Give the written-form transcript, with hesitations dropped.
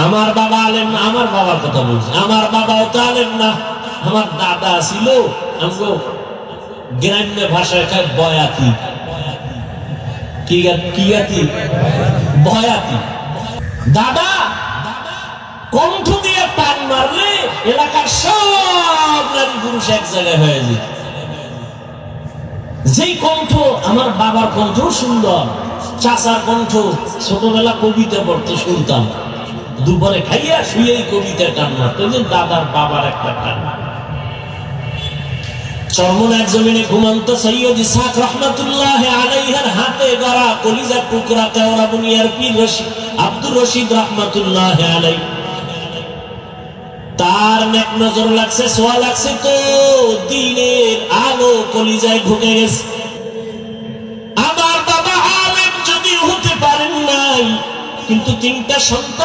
আমার বাবা আলেম না, আমার বাবার কথা বলছি, আমার বাবাও তো আলেম না। আমার দাদা ছিল আমগো গ্রাম্য ভাষায় কয় বয়াতি। কি গাতি? বয়াতি। দাদা কণ্ঠ দিয়ে টান মারলে এলাকার সব নারী পুরুষ এক জায়গায় হয়ে যেত। যেই কণ্ঠ, আমার বাবার কণ্ঠ সুন্দর, চাচার কণ্ঠ, ছোটবেলা কবিতা পড়তে শুনতাম, দুপুরে খাইয়া শুয়েই কবিতা টান মারত। যে দাদার বাবার একটা টান। চরমনার জমিনে ঘুমন্ত সৈয়দ ইসহাক রহমাতুল্লাহ আলাইহির হাতে গড়া কলিজার টুকরা কেওড়া বুনিয়ার পীর আব্দুর রশিদ রহমাতুল্লাহ আলাইহি, তার নেক নজর লাগছে, সোয়া লাগছে তো দিনের আলো কলিজায় ঢুকে গেছে। আমার বাবা আলেম যদিও হতে পারেন নাই, কিন্তু 3টা সন্তান